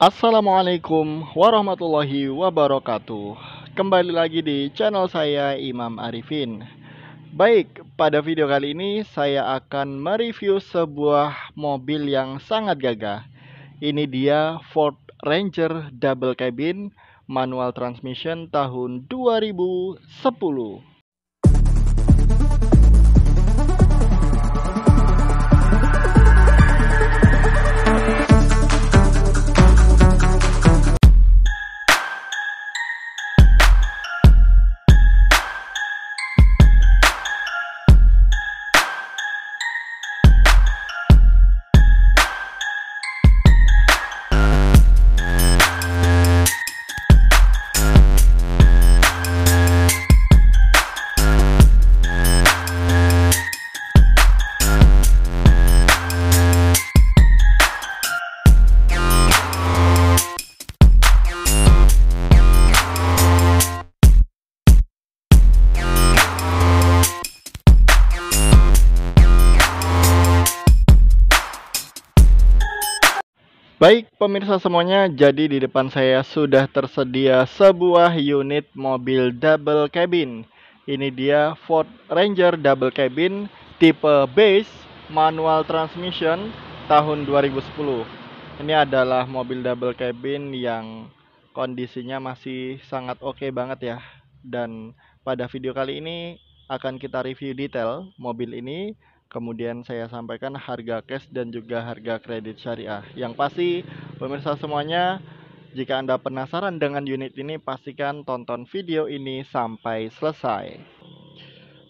Assalamualaikum warahmatullahi wabarakatuh. Kembali lagi di channel saya Imam Arifin. Baik, pada video kali ini saya akan mereview sebuah mobil yang sangat gagah. Ini dia Ford Ranger Double Cabin manual transmission tahun 2010. Baik pemirsa semuanya, jadi di depan saya sudah tersedia sebuah unit mobil double cabin. Ini dia Ford Ranger Double Cabin tipe base manual transmission tahun 2010. Ini adalah mobil double cabin yang kondisinya masih sangat oke banget ya. Dan pada video kali ini akan kita review detail mobil ini. Kemudian saya sampaikan harga cash dan juga harga kredit syariah. Yang pasti pemirsa semuanya, jika Anda penasaran dengan unit ini, pastikan tonton video ini sampai selesai.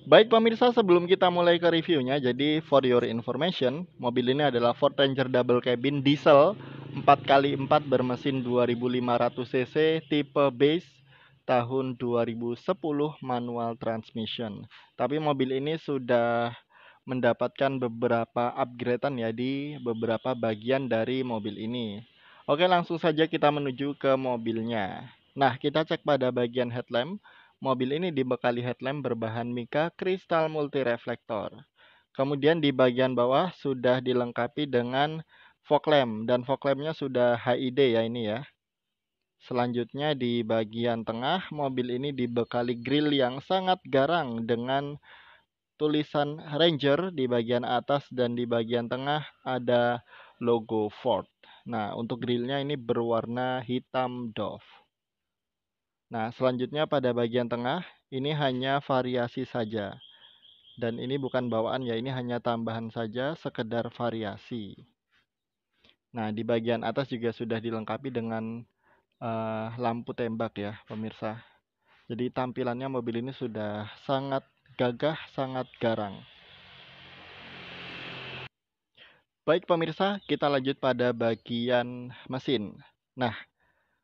Baik pemirsa, sebelum kita mulai ke reviewnya, jadi for your information, mobil ini adalah Ford Ranger Double Cabin diesel 4x4 bermesin 2500 cc tipe base tahun 2010 manual transmission. Tapi mobil ini sudah mendapatkan beberapa upgradean ya di beberapa bagian dari mobil ini. Oke, langsung saja kita menuju ke mobilnya. Nah, kita cek pada bagian headlamp. Mobil ini dibekali headlamp berbahan mika kristal multi reflektor. Kemudian di bagian bawah sudah dilengkapi dengan fog lamp dan fog lampnya sudah HID ya ini ya. Selanjutnya di bagian tengah mobil ini dibekali grill yang sangat garang dengan tulisan Ranger di bagian atas dan di bagian tengah ada logo Ford. Nah, untuk grillnya ini berwarna hitam doff. Nah, selanjutnya pada bagian tengah ini hanya variasi saja. Dan ini bukan bawaan ya, ini hanya tambahan saja sekedar variasi. Nah, di bagian atas juga sudah dilengkapi dengan lampu tembak ya, pemirsa. Jadi tampilannya mobil ini sudah sangat gagah, sangat garang. Baik pemirsa, kita lanjut pada bagian mesin. Nah,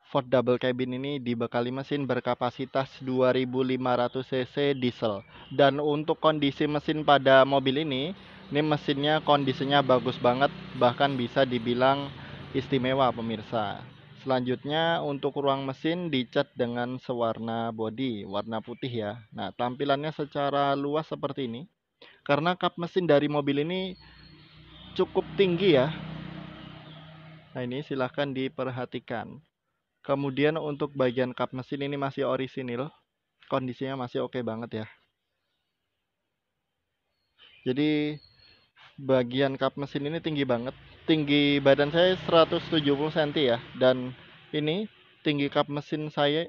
Ford Double Cabin ini dibekali mesin berkapasitas 2500 cc diesel. Dan untuk kondisi mesin pada mobil ini mesinnya kondisinya bagus banget, bahkan bisa dibilang istimewa pemirsa. Selanjutnya untuk ruang mesin dicat dengan sewarna bodi, warna putih ya. Nah, tampilannya secara luas seperti ini. Karena kap mesin dari mobil ini cukup tinggi ya. Nah, ini silahkan diperhatikan. Kemudian untuk bagian kap mesin ini masih orisinil. Kondisinya masih oke banget ya. Jadi bagian kap mesin ini tinggi banget. Tinggi badan saya 170 cm ya. Dan ini tinggi kap mesin saya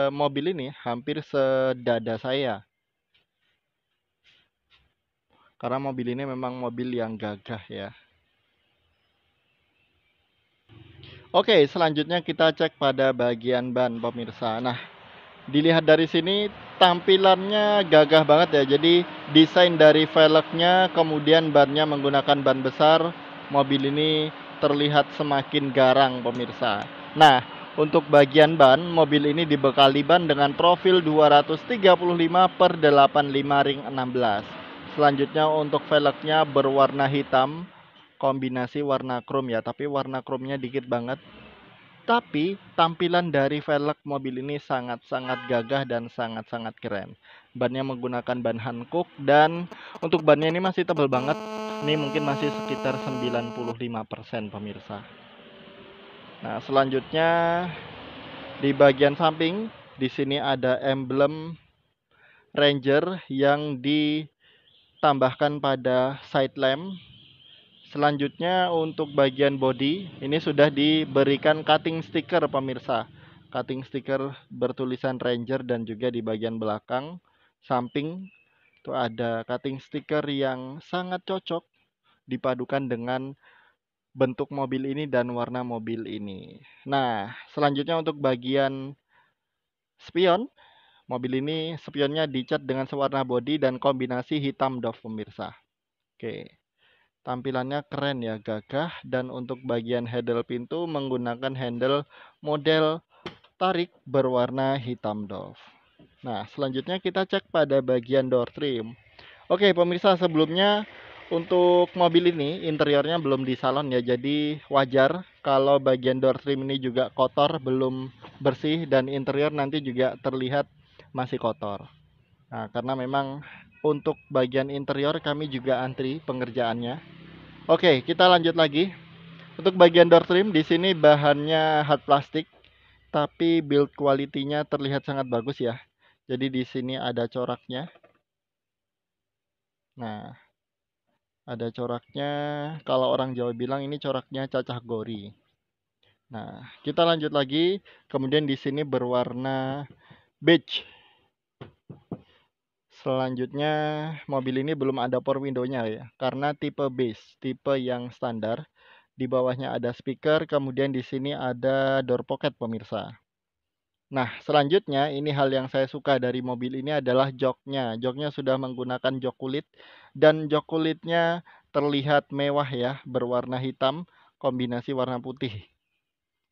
mobil ini hampir sedada saya. Karena mobil ini memang mobil yang gagah ya. Oke, selanjutnya kita cek pada bagian ban pemirsa. Nah, dilihat dari sini tampilannya gagah banget ya. Jadi desain dari velgnya, kemudian bannya menggunakan ban besar. Mobil ini terlihat semakin garang pemirsa. Nah, untuk bagian ban, mobil ini dibekali ban dengan profil 235 per 85 ring 16. Selanjutnya untuk velgnya berwarna hitam, kombinasi warna chrome ya, tapi warna chrome-nya dikit banget. Tapi tampilan dari velg mobil ini sangat-sangat gagah dan sangat-sangat keren. Bannya menggunakan ban Hankook dan untuk bannya ini masih tebal banget. Ini mungkin masih sekitar 95% pemirsa. Nah, selanjutnya di bagian samping di sini ada emblem Ranger yang ditambahkan pada side lamp. Selanjutnya untuk bagian bodi ini sudah diberikan cutting sticker pemirsa. Cutting sticker bertulisan Ranger dan juga di bagian belakang samping itu ada cutting sticker yang sangat cocok dipadukan dengan bentuk mobil ini dan warna mobil ini. Nah, selanjutnya untuk bagian spion, mobil ini spionnya dicat dengan sewarna bodi dan kombinasi hitam doff pemirsa. Oke. Tampilannya keren ya, gagah, dan untuk bagian handle pintu menggunakan handle model tarik berwarna hitam doff. Nah, selanjutnya kita cek pada bagian door trim. Oke, pemirsa, sebelumnya untuk mobil ini interiornya belum di salon ya, jadi wajar kalau bagian door trim ini juga kotor, belum bersih, dan interior nanti juga terlihat masih kotor. Nah, karena memang untuk bagian interior kami juga antri pengerjaannya. Oke, kita lanjut lagi. Untuk bagian door trim di sini bahannya hard plastik, tapi build quality-nya terlihat sangat bagus ya. Jadi di sini ada coraknya. Nah, ada coraknya. Kalau orang Jawa bilang ini coraknya cacah gori. Nah, kita lanjut lagi. Kemudian di sini berwarna beige. Selanjutnya mobil ini belum ada power window-nya ya, karena tipe base, tipe yang standar. Di bawahnya ada speaker, kemudian di sini ada door pocket pemirsa. Nah, selanjutnya ini hal yang saya suka dari mobil ini adalah joknya. Joknya sudah menggunakan jok kulit dan jok kulitnya terlihat mewah ya, berwarna hitam kombinasi warna putih.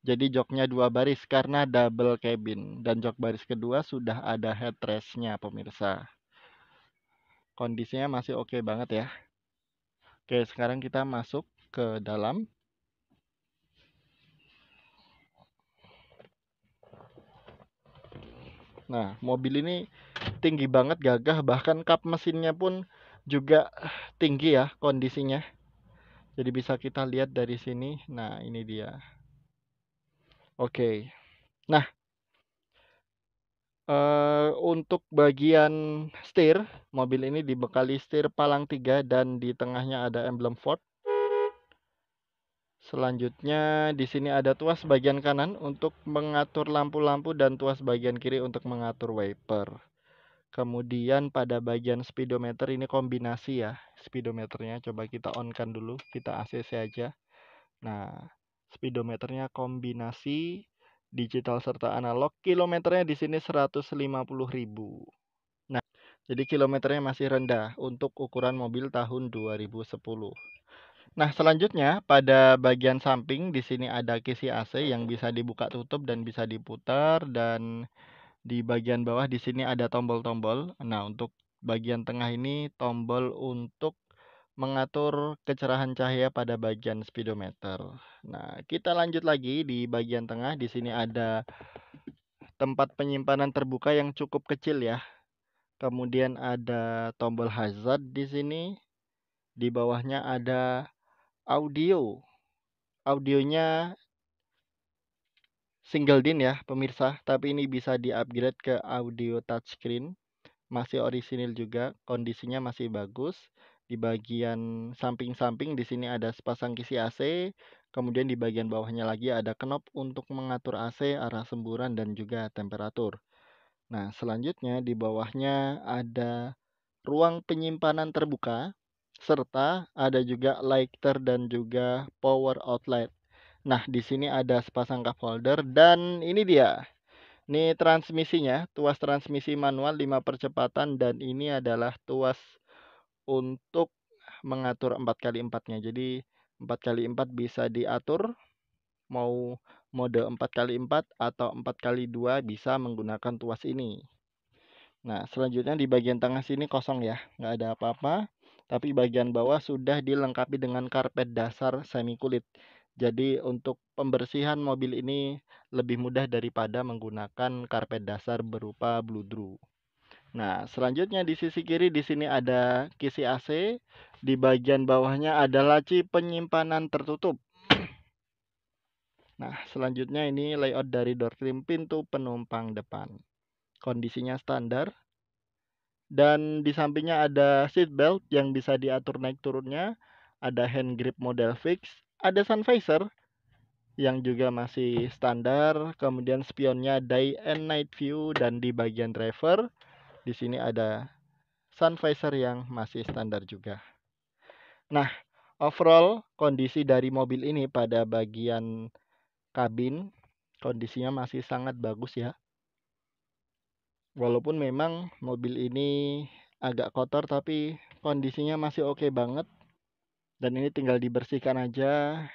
Jadi joknya dua baris karena double cabin dan jok baris kedua sudah ada headrestnya pemirsa. Kondisinya masih oke banget ya. Oke, sekarang kita masuk ke dalam. Nah, mobil ini tinggi banget, gagah, bahkan kap mesinnya pun juga tinggi ya kondisinya. Jadi bisa kita lihat dari sini. Nah, ini dia. Oke. Nah, untuk bagian setir, mobil ini dibekali setir palang 3 dan di tengahnya ada emblem Ford. Selanjutnya di sini ada tuas bagian kanan untuk mengatur lampu-lampu dan tuas bagian kiri untuk mengatur wiper. Kemudian pada bagian speedometer ini kombinasi ya. Speedometernya coba kita on kan dulu, kita ACC aja. Nah, speedometernya kombinasi digital serta analog. Kilometernya di sini 150.000. Nah, jadi kilometernya masih rendah untuk ukuran mobil tahun 2010. Nah, selanjutnya pada bagian samping di sini ada kisi AC yang bisa dibuka tutup dan bisa diputar, dan di bagian bawah di sini ada tombol-tombol. Nah, untuk bagian tengah ini tombol untuk mengatur kecerahan cahaya pada bagian speedometer. Nah, kita lanjut lagi di bagian tengah. Di sini ada tempat penyimpanan terbuka yang cukup kecil ya. Kemudian ada tombol hazard di sini. Di bawahnya ada audio. Audionya single din ya pemirsa, tapi ini bisa di-upgrade ke audio touchscreen. Masih orisinil juga, kondisinya masih bagus. Di bagian samping-samping di sini ada sepasang kisi AC, kemudian di bagian bawahnya lagi ada knob untuk mengatur AC, arah semburan dan juga temperatur. Nah, selanjutnya di bawahnya ada ruang penyimpanan terbuka serta ada juga lighter dan juga power outlet. Nah, di sini ada sepasang cup holder dan ini dia. Ini transmisinya, tuas transmisi manual 5 percepatan dan ini adalah tuas untuk mengatur 4x4-nya. Jadi 4x4 bisa diatur mau mode 4x4 atau 4x2 bisa menggunakan tuas ini. Nah, selanjutnya di bagian tengah sini kosong ya, nggak ada apa-apa. Tapi bagian bawah sudah dilengkapi dengan karpet dasar semi kulit. Jadi untuk pembersihan mobil ini lebih mudah daripada menggunakan karpet dasar berupa bludru. Nah, selanjutnya di sisi kiri di sini ada kisi AC. Di bagian bawahnya ada laci penyimpanan tertutup. Nah, selanjutnya ini layout dari door trim pintu penumpang depan. Kondisinya standar. Dan di sampingnya ada seat belt yang bisa diatur naik turunnya. Ada hand grip model fix. Ada sun visor yang juga masih standar. Kemudian spionnya day and night view, dan di bagian driver di sini ada sun visor yang masih standar juga. Nah, overall kondisi dari mobil ini pada bagian kabin kondisinya masih sangat bagus ya. Walaupun memang mobil ini agak kotor tapi kondisinya masih oke banget. Dan ini tinggal dibersihkan aja.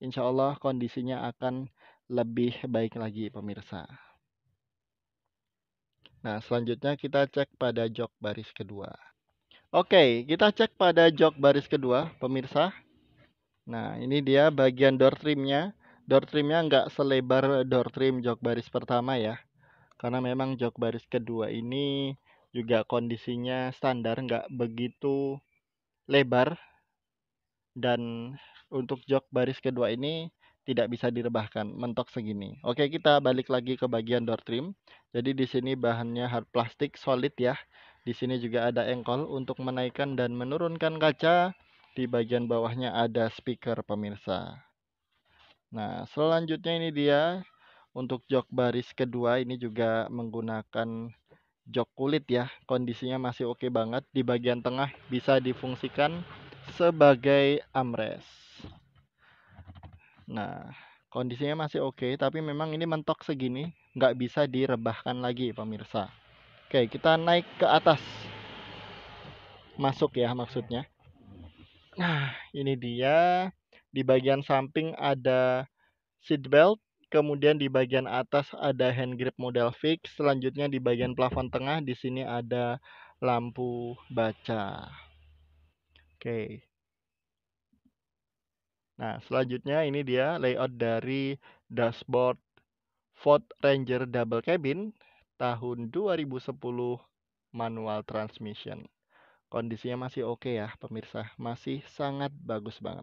Insya Allah kondisinya akan lebih baik lagi pemirsa. Nah, selanjutnya kita cek pada jok baris kedua. Oke, kita cek pada jok baris kedua pemirsa. Nah, ini dia bagian door trimnya. Door trimnya nggak selebar door trim jok baris pertama ya. Karena memang jok baris kedua ini juga kondisinya standar, nggak begitu lebar. Dan untuk jok baris kedua ini tidak bisa direbahkan, mentok segini. Oke, kita balik lagi ke bagian door trim. Jadi di sini bahannya hard plastik solid ya. Di sini juga ada engkol untuk menaikkan dan menurunkan kaca. Di bagian bawahnya ada speaker pemirsa. Nah, selanjutnya ini dia untuk jok baris kedua ini juga menggunakan jok kulit ya. Kondisinya masih oke banget. Di bagian tengah bisa difungsikan sebagai armrest. Nah, kondisinya masih oke, tapi memang ini mentok segini, nggak bisa direbahkan lagi pemirsa. Oke, kita naik ke atas. Masuk ya maksudnya. Nah, ini dia. Di bagian samping ada seat belt. Kemudian di bagian atas ada hand grip model fix. Selanjutnya di bagian plafon tengah di sini ada lampu baca. Oke. Nah, selanjutnya ini dia layout dari dashboard Ford Ranger Double Cabin tahun 2010 manual transmission. Kondisinya masih oke ya pemirsa, masih sangat bagus banget.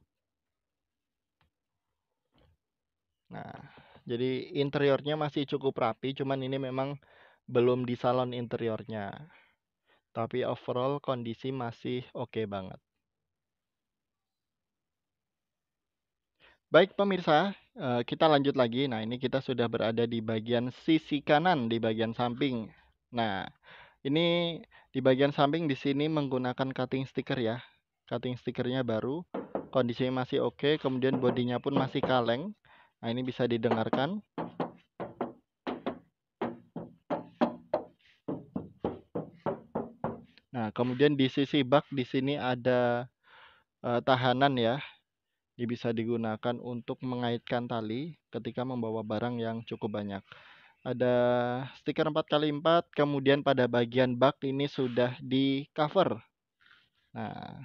Nah, jadi interiornya masih cukup rapi, cuman ini memang belum di salon interiornya. Tapi overall kondisi masih oke banget. Baik pemirsa, kita lanjut lagi. Nah, ini kita sudah berada di bagian sisi kanan, di bagian samping. Nah, ini di bagian samping di sini menggunakan cutting sticker ya. Cutting stikernya baru, kondisinya masih oke, kemudian bodinya pun masih kaleng. Nah, ini bisa didengarkan. Nah, kemudian di sisi bak di sini ada tahanan ya. Ini bisa digunakan untuk mengaitkan tali ketika membawa barang yang cukup banyak. Ada stiker 4x4, kemudian pada bagian bak ini sudah di cover. Nah,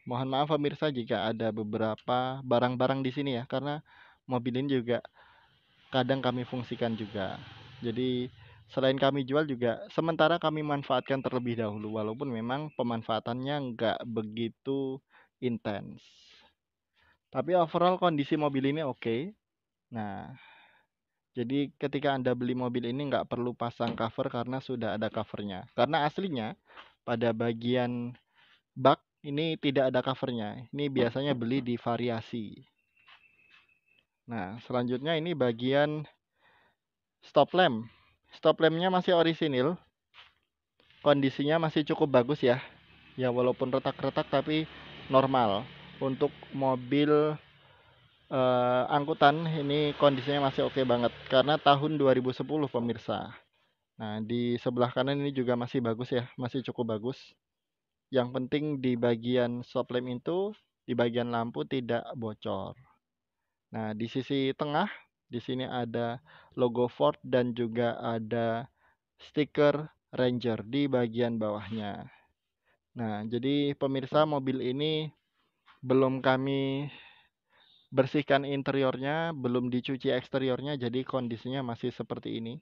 mohon maaf pemirsa jika ada beberapa barang-barang di sini ya, karena mobil ini juga kadang kami fungsikan juga. Jadi selain kami jual juga sementara kami manfaatkan terlebih dahulu, walaupun memang pemanfaatannya nggak begitu intens. Tapi overall kondisi mobil ini oke. Nah, jadi ketika Anda beli mobil ini nggak perlu pasang cover karena sudah ada covernya. Karena aslinya pada bagian bak ini tidak ada covernya. Ini biasanya beli di variasi. Nah, selanjutnya ini bagian stop lamp. Stop lampnya masih orisinil. Kondisinya masih cukup bagus ya. Ya walaupun retak-retak tapi normal. Untuk mobil angkutan ini kondisinya masih oke banget. Karena tahun 2010 pemirsa. Nah, di sebelah kanan ini juga masih bagus ya, masih cukup bagus. Yang penting di bagian stop lamp itu, di bagian lampu tidak bocor. Nah, di sisi tengah, di sini ada logo Ford dan juga ada stiker Ranger di bagian bawahnya. Nah, jadi pemirsa mobil ini belum kami bersihkan interiornya, belum dicuci eksteriornya, jadi kondisinya masih seperti ini.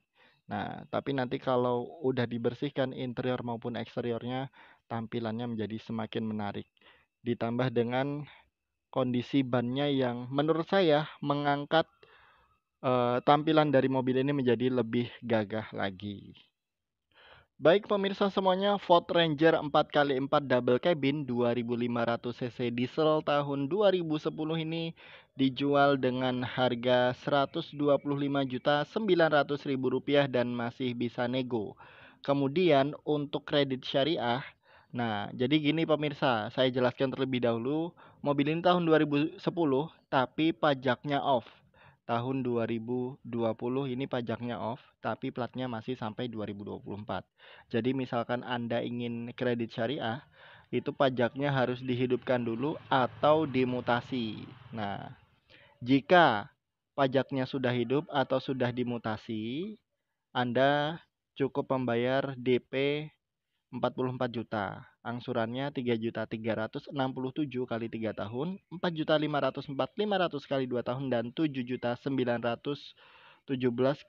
Nah, tapi nanti kalau udah dibersihkan interior maupun eksteriornya, tampilannya menjadi semakin menarik. Ditambah dengan kondisi bannya yang menurut saya mengangkat tampilan dari mobil ini menjadi lebih gagah lagi. Baik pemirsa semuanya, Ford Ranger 4x4 double cabin 2500 cc diesel tahun 2010 ini dijual dengan harga Rp125.900.000 dan masih bisa nego. Kemudian untuk kredit syariah, nah jadi gini pemirsa, saya jelaskan terlebih dahulu, mobil ini tahun 2010 tapi pajaknya off. Tahun 2020 ini pajaknya off, tapi platnya masih sampai 2024. Jadi misalkan Anda ingin kredit syariah, itu pajaknya harus dihidupkan dulu atau dimutasi. Nah, jika pajaknya sudah hidup atau sudah dimutasi, Anda cukup membayar DP 44 juta. Angsurannya 3.367 kali 3 tahun, 4.504.500 kali 2 tahun, dan 7.917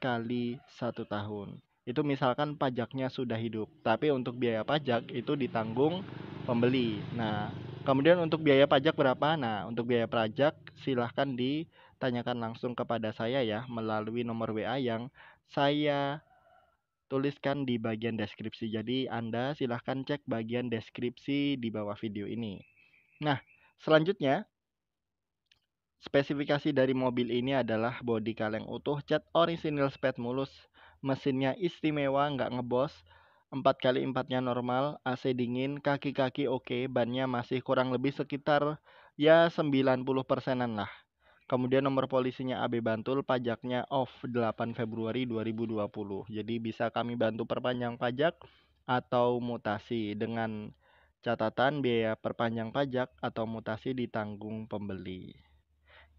kali 1 tahun. Itu misalkan pajaknya sudah hidup. Tapi untuk biaya pajak itu ditanggung pembeli. Nah, kemudian untuk biaya pajak berapa? Nah, untuk biaya pajak silahkan ditanyakan langsung kepada saya ya melalui nomor WA yang saya tuliskan di bagian deskripsi. Jadi Anda silahkan cek bagian deskripsi di bawah video ini. Nah, selanjutnya spesifikasi dari mobil ini adalah bodi kaleng utuh, cat orisinil spet mulus, mesinnya istimewa, nggak ngebos, 4x4-nya normal, AC dingin, kaki-kaki oke, bannya masih kurang lebih sekitar ya 90%-an lah. Kemudian nomor polisinya AB Bantul, pajaknya off 8 Februari 2020. Jadi bisa kami bantu perpanjang pajak atau mutasi dengan catatan biaya perpanjang pajak atau mutasi ditanggung pembeli.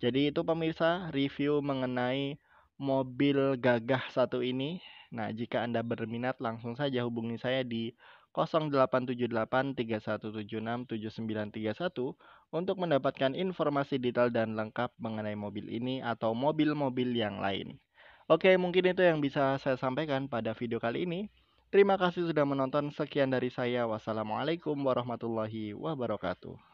Jadi itu pemirsa review mengenai mobil gagah satu ini. Nah, jika Anda berminat langsung saja hubungi saya di 087831767931 untuk mendapatkan informasi detail dan lengkap mengenai mobil ini atau mobil-mobil yang lain. Oke, mungkin itu yang bisa saya sampaikan pada video kali ini. Terima kasih sudah menonton. Sekian dari saya. Wassalamualaikum warahmatullahi wabarakatuh.